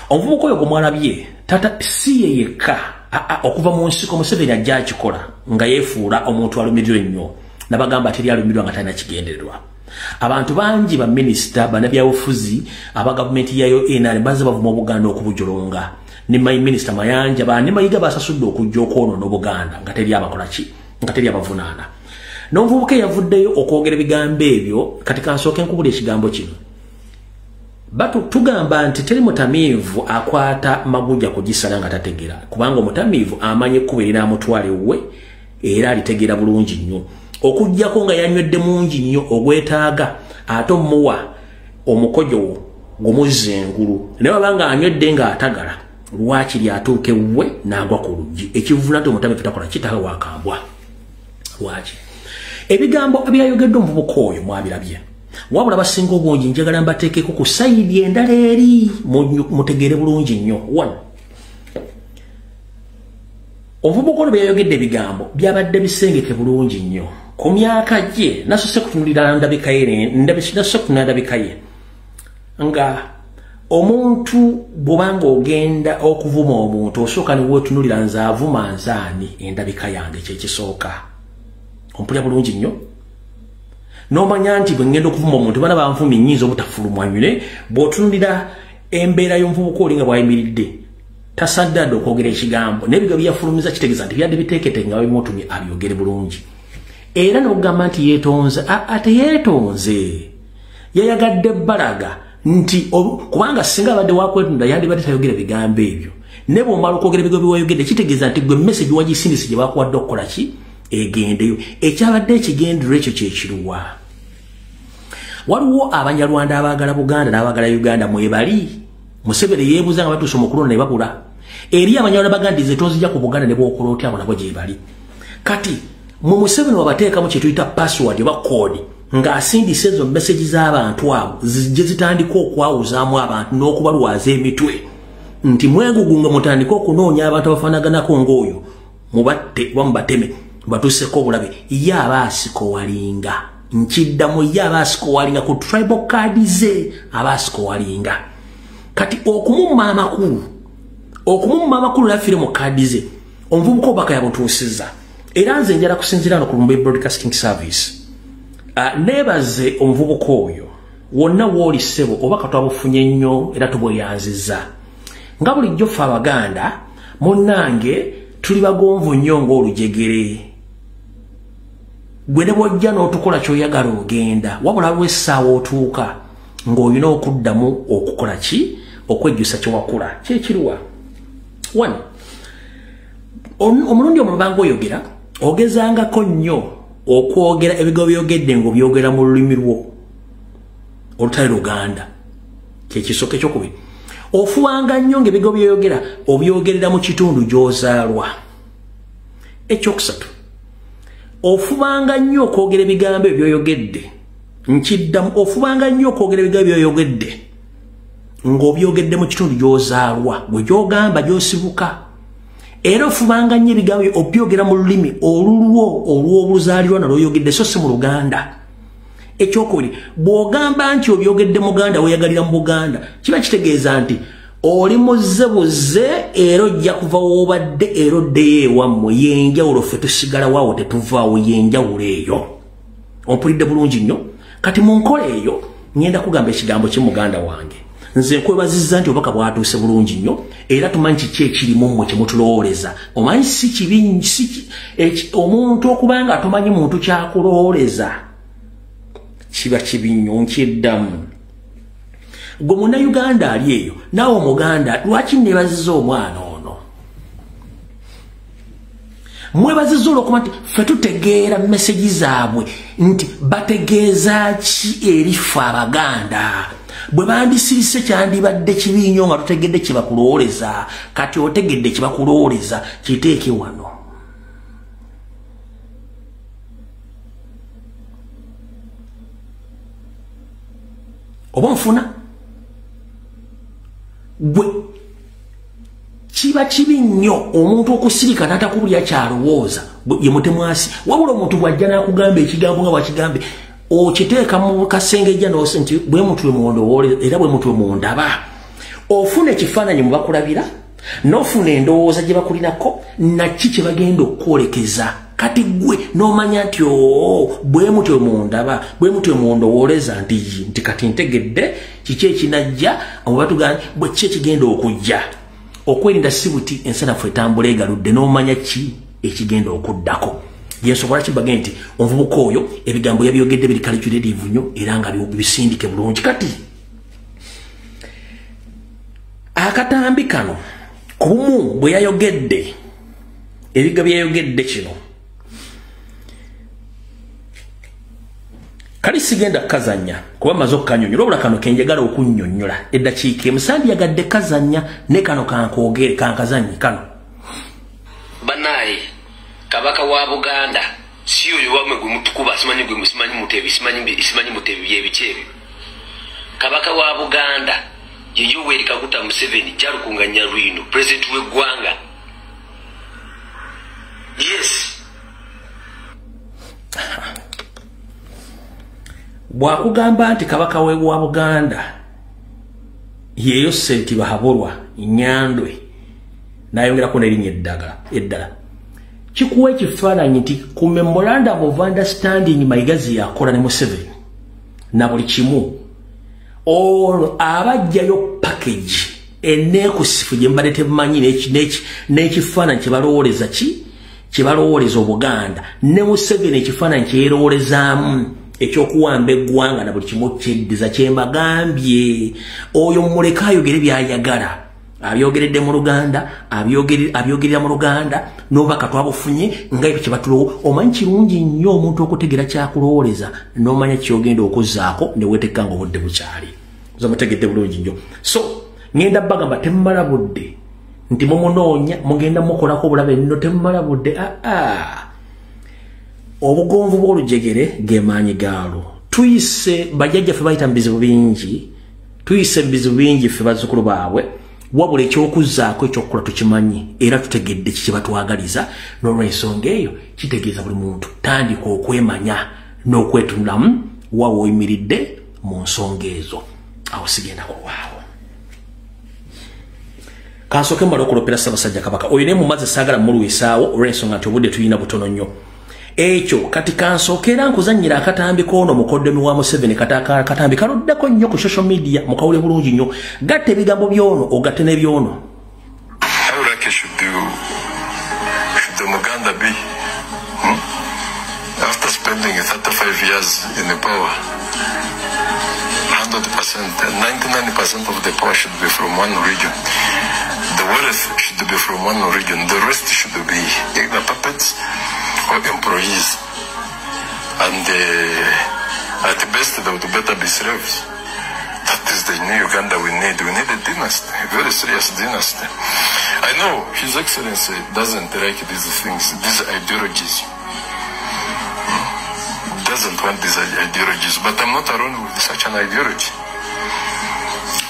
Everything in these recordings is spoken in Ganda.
Omuvubuka oyo gumwalabye tata si ye yekka okuva mu nsiko Museveni ajja akikola nga yeefuula omuntu alumirirwa ennyo nabagamba teri alumirirwa nga talina kigendererwa. Abantu bangi ba minisita bannabyabufuzi aba gavumenti yayo NRM baza bavuma Obuganda okubujolonga ne minisita Mayanja ne Mayiga basasudde okujja okwonoona Obuganda nga teri abakola ki nga teri abavunaana. N'omuvubuka yavuddeyo okwogera ebigambo ebyo kati kansooke nkubula ekigambo kino. Batu tugamba nti teri mutamiivu akwata maguja kugisala nga tategera kubanga omutamiivu amanye kubeera amutwale we era alitegeera bulungi nnyo okujjako nga yanywedde mungi nnyo ogwetaaga ate omuwa omukojo gumuzza engulu naye wabanga anywedde nga atagala lwaki lyatuuke we n'agwa ku luggi ekivuna nti omutamiivu takola kitawe wakambwa lwaki ebigambo ebyayogedde omuvubuka oyo mwabirabye wabula basinga obungi njagala mbateekeko ku sayidi endala eri mutegeere bulungi nnyo. Omuvubuka ono byayogedde ebigambo byabadde bisengeke bulungi nnyo ku myaka gye nasose kutunulira ndabika ye nga omuntu bw'obanga ogenda okuvuma omuntu osooka ne weetunulira nze avuma nzaani endabika yange kyekisooka ompulya bulungi nnyo n'omanya nti bwe ngenda okuvuma omuntu bana banvumye nnyinza obutafulumwanyule bw'otunulira embeera y'omuvubuka oli nga bw'ayimiridde tasaddadde okwogera ekigambo n'ebigambo byafulumiza kitegeeza nti byadde biteekete nga bimutumye abyogere bulungi era n'okugamba nti yeetonze ate yeetonze yayagadde balaga nti kubanga singa abadde wakwetunda yandibadde tayogera ebigambo ebyo ne bw'omala okwogera ebigambo byewayogedde kitegeeza nti gwe message wagisindise gye bakuwadde okukola ki egendeyo ekyabadde ekigendererwa ekyo kyekiruwa. Waliwo abanyarwanda abaagala Buganda n'abaagala Uganda mwebali Museveni yeebuuza nga batuuse omukulona ne babula eri abanyarwanda bagandize tonzija ku Buganda ne bw'okola otya abo nabo gye bali kati mu Museveni wabateekamu kye tuyita password oba code ng'asindisa ezo message z'abantu abo gye zitandika okwawuzaamu abantu n'okubalwaza emitwe nti mwegugunga mutandika okunoonya abantu abafaanaganako ng'oyo mubatte oba mubateme batuuseko obulabe ye aba asikowalinga nkiddamu ye aba asikowalinga ku tribal card ze aba asikowalinga kati okumumma amakulu nafiire mu kaadi ze omuvubuka obaka yabutuusizza era nze njala kusinziira no ku Lumbe Broadcasting Service neebaze omuvubuka oyo wonna w'oli ssebo obaka twabufunye nnyo era tubweyanzizza nga bulijjo ffe Abaganda munnange tuli bagonvu nnyo ng'olujegere gwe ne bw'ojja n'otukola ky'oyagala ogenda wabula lw'essaawa otuuka ng'olina okuddamu okukola ki okwejjusa kye wakula kyekiruwa. Omulundi omulubanga oyogera ogezangako nnyo okwogera ebigambo byogedde ng'obyogera mu lulimi lwo olutali Luganda kyekisooka ekyokubiri ofuwanga nnyo ng'ebigambo byoyogera obyogerera mu kitundu gy'ozaalwa. Ekyokusatu ofubanga nnyo okwogera ebigambo ebyoyogedde nkiddamu ofubanga nnyo okwogera ebigambo byoyogedde ng'obyogedde mu kitundu gy'ozaalwa gwe gy'ogamba gy'osibuka era ofubanga nnyo ebigambo obyogera mu lulimi olw'obuzaalirwa nalwoyogedde so si mu Luganda. Ekyokubiri bw'ogamba nti obyogedde Muganda weeyagalira mu Buganda kiba kitegeeza nti oli muzzebuze era ojja kuva woobadde era oddeyo ewammwe yenjawulo ffe tusigala waawo tetuvaawo yenjawulo eyo. Ompulidde bulungi nnyo kati mu nkola eyo ngenda kugamba ekigambo kye muganda wange nze nkwebazizza nti obaka bwatuuse bulungi nnyo era tumanyi kiki ekirimu mmwe kye mutulowooleza omanyi si kibi omuntu okuba nga tomanyi muntu kyakulowooleza kiba kibi nnyo nkiddamu gwe Munnayuganda ali eyo naawe Omuganda lwaki neebazizza omwana ono mwebazizza olw'okuba nti ffe tutegeera mesegi zaabwe nti bategeeza ki eri ffe Abaganda bwe bandisirise kyandibadde kibi nnyo nga tutegedde kye bakulowooleza kati otegedde kye bakulowooleza kiteeke wano. Oba nfuna gwe kiba kibi nnyo omuntu okusirika n'atakubulya kyalowooza ye mutemwasi wabula omuntu bw'ajja n'akugamba ekigambo nga bwakigambe okiteeka mu kasengejja n'ose nti bwe mutwe mundowooleza era bwe mutwe mundaba ofuna ekifaananyi mu bakulabira n'ofuna endowooza gye bakulinako naki kye bagenda okwolekeza kati gwe n'omanya nti bwe mutyo mundaba bwe mutyo mundowooleza nti kati ntegedde kiki ekinajja abo batugamba bwe kiki ekigenda okujja okwerinda si buti ensanafu etambula egaludde n'omanya ki ekigenda okuddako yensobola kibagende nti omuvubuka oyo ebigambo yabyogedde biri calculative nnyo era nga bisindike bulungi kati akatambi kano ku bumu bwe yayogedde ebiga byayogedde kino kali sigenda kazanya kuba mazo kanyonyola obula kano kenjagala okunnyonnyola eddakiika emusandi yagadde kazanya ne kano kankoogere kankazanyi kano banaye kabaka wa Buganda si oyo wamwe gwe mutukuba simanyi gwe musimanyi mutebi simanyi mutebi byebikyebe kabaka wa Buganda yeyo Yoweri Kaguta Museveni kyalukunganya lwino president w'eggwanga yes bwakugamba nti kabaka wa Buganda yeyo Senti Bahaburwa Nyandwe nayongerako n'erinnya eddala kikuwa ekifaananyi nti ku memorandum of understanding Mayigazi yakola ne Museveni na buli kimu abajjayo package enekusifu gye mbadde temumanyi n'ekifaananyi kyebalowoleza Obuganda ne Museveni ekifaananyi kyeyerowoolezaamu ekyokuwamba eggwanga na buli kimu kyeddiza kyembagambye oyo muleka ayogere byayagala abyogeredde mu Luganda abyogerera mu Luganda n'obubaka twabufunye nga ebyo kyebatulowo omanyi kirungi nnyo omuntu okutegera kyakulowoleza n'omanya kyogenda okuzzaako ne weetekka nga obudde bukyali ozamutegedde bulungi nnyo so ngenda bagamba temumala budde nti mumunoonya mugenda mukolako obulabe nno temumala budde obugonvu bw'olujegere gemaanyi gaalo tuyise bajjajjaffe bayita mu bizibu bingi tuyise mu bizibu bingi ffe bazzukulu baabwe wabula ekyokuzzaako ekyokukola tukimanyi era tutegedde kiki batwagaliza n'olw'ensonga eyo kitegeeza buli muntu tandika okwemanya n'okwetunulamu wawe oyimiridde mu nsonga ezo awo sigenda kulwawo kansooke mmala okulopera Ssaabasajja Kabaka oyo naye mumaze saagala mulwisaawo olw'ensonga nti obudde tulina butono nnyo ekyo kati kansookera nkuzannyira akatambi k'ono mukoddomi wa Museveni katambi kaluddeko nnyo ku social media mukawule bulungi nnyo gatta ebigambo by'ono ogatte n'eby'ono should the Muganda be after spending 35 years in the power 100% 99% of the power should be from one region. The wealth should be from one region. The rest should be either puppets or employees. And at best, they would better be slaves. That is the new Uganda we need. We need a dynasty, a very serious dynasty. I know His Excellency doesn't like these things, these ideologies. Doesn't want these ideologies, but I'm not alone with such an ideology.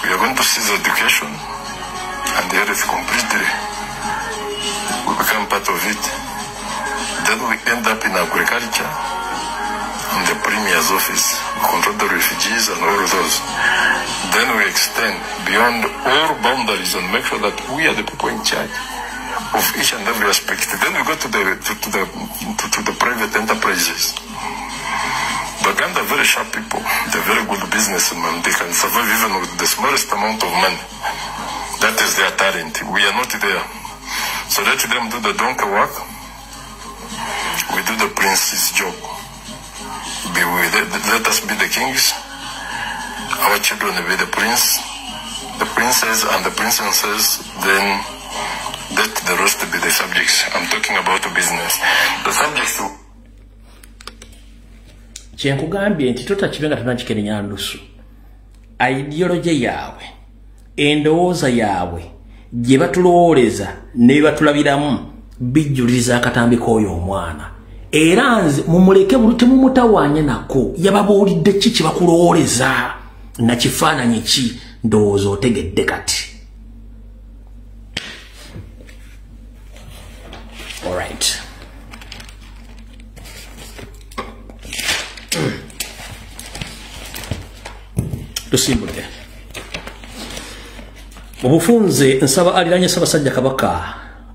We are going to seize education and the earth completely. We become part of it. Then we end up in agriculture and the Premier's office. We control the refugees and all of those. Then we extend beyond all boundaries and make sure that we are the people in charge of each and every aspect. Then we go to the private enterprises. Uganda are very sharp people. They're very good businessmen. They can survive even with the smallest amount of money. That is their talent. We are not there. So let them do the donkey work. We do the prince's job. Let us be the kings. Our children will be the prince, the princess and the princesses. Then let the rest be the subjects. I'm talking about business. The subjects to kyenkugambye nti totakibenga tunakikeneya ndusu ideology yaabwe endowooza yaabwe gye batulowooleza ne batulabiramu bijjuliza akatambi k'oyo omwana era nze mumuleke buli temumutawaanya nako yababuulidde ki kye bakulowooleza na kifaananyi ki ndowooza otegedde kati alright tusimbudde obufunze nsaba aliranye Ssaabasajja Kabaka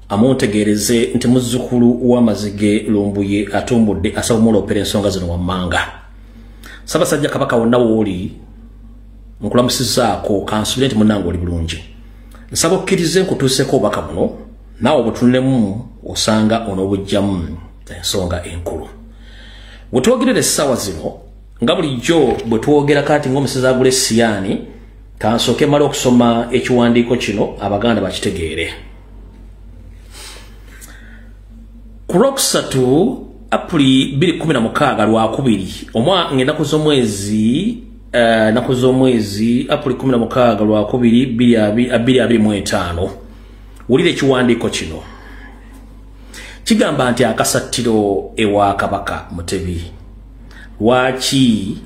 amuntegeereze nti muzzukulu w'amazige Lumbuye atumbudde asaba mulopera ensonga zino wammanga. Ssaabasajja Kabaka wonna wooli nkulamusizaako kansubire nti munnange oli bulungi. Nsaba okkirize nkutuuseko obubaka buno naawe obutunulemu osanga onoobujjamu ensonga enkulu. Bwe twogerera essaawa zino nga bulijjo bwe twogera kati ng'omusezi agula Siyaani kansooke mala okusoma ekiwandiiko kino Abaganda bakitegeere. Ku Lwokusatu Aprili 2016 Lwakubiri ennaku z'omwezi Aprili 16 Lwakubiri 2025 wulira ekiwandiiko kino kigamba nti akasattiro ewa Kabaka Mutebi lwaki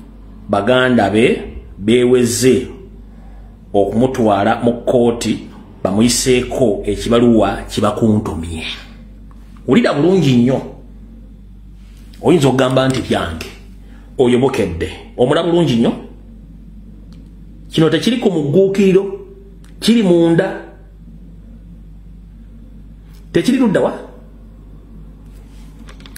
baganda be beeweze okumutwala mu kkooti bamuyiseeko ekibaluwa kibakuntumye. Wulira bulungi nnyo. Oyinza okugamba nti byange oyobokedde omula bulungi nnyo. Kino tekiri ku mugguukiriro, kiri munda. Tekiri ludda wa?